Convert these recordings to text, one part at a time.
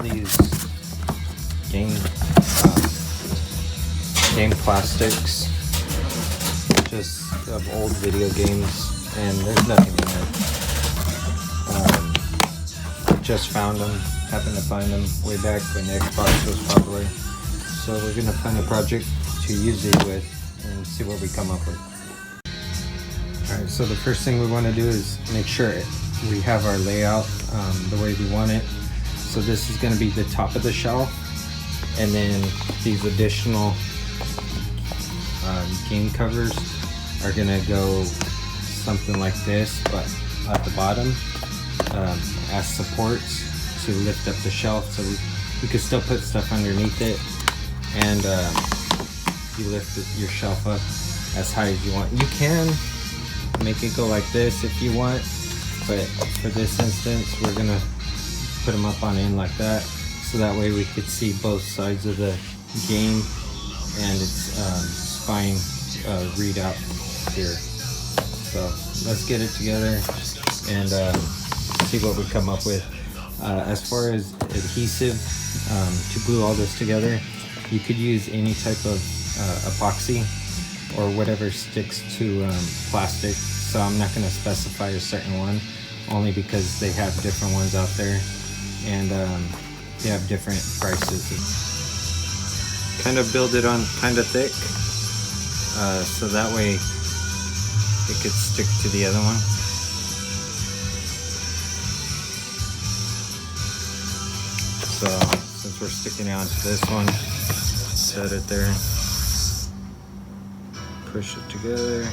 these game plastics, just of old video games, and there's nothing in it. Just found them, happened to find them way back when the Xbox was popular. So we're gonna find a project to use these with and see what we come up with. Alright, so the first thing we want to do is make sure we have our layout the way we want it. So this is going to be the top of the shelf, and then these additional game covers are going to go something like this, but at the bottom as supports to lift up the shelf, so we could still put stuff underneath it, and you lift your shelf up as high as you want. You can make it go like this if you want, but for this instance we're gonna put them up on end like that, so that way we could see both sides of the game and its spine readout here. So let's get it together and see what we come up with. As far as adhesive to glue all this together, you could use any type of epoxy or whatever sticks to plastic. So I'm not going to specify a certain one, only because they have different ones out there, and they have different prices. It's kind of build it on kind of thick, so that way it could stick to the other one. So since we're sticking it onto this one, set it there, push it together.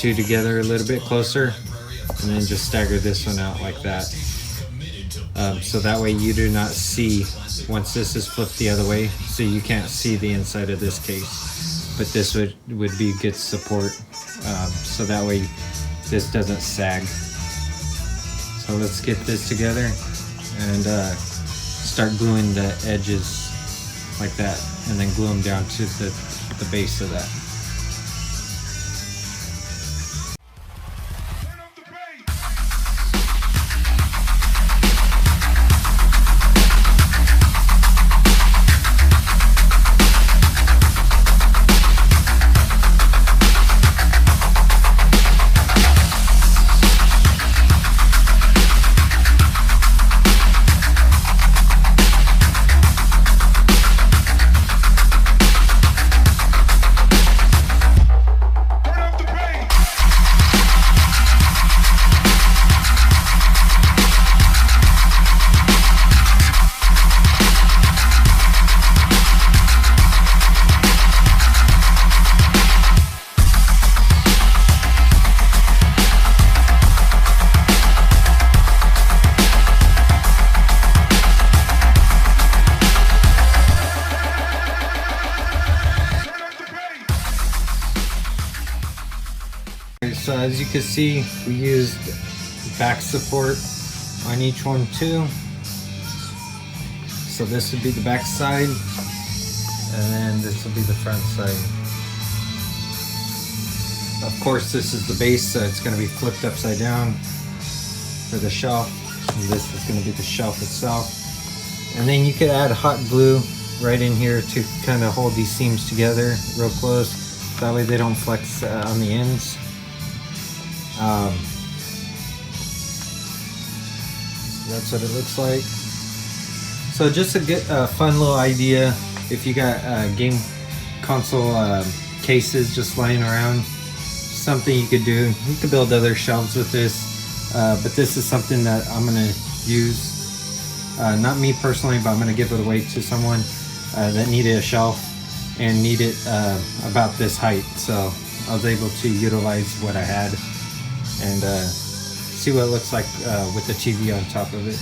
two together a little bit closer, and then just stagger this one out like that. So that way you do not see, once this is flipped the other way, so you can't see the inside of this case. But this would be good support, so that way this doesn't sag. So let's get this together and start gluing the edges like that, and then glue them down to the base of that. So as you can see, we used back support on each one too. So this would be the back side, and then this will be the front side. Of course, this is the base, so it's going to be flipped upside down for the shelf. And this is going to be the shelf itself. And then you could add hot glue right in here to kind of hold these seams together real close. That way they don't flex on the ends. So that's what it looks like. So just a good, fun little idea if you got game console cases just lying around. Something you could do. You could build other shelves with this, but this is something that I'm gonna use. Not me personally, but I'm gonna give it away to someone that needed a shelf and needed about this height. So I was able to utilize what I had and see what it looks like with the TV on top of it.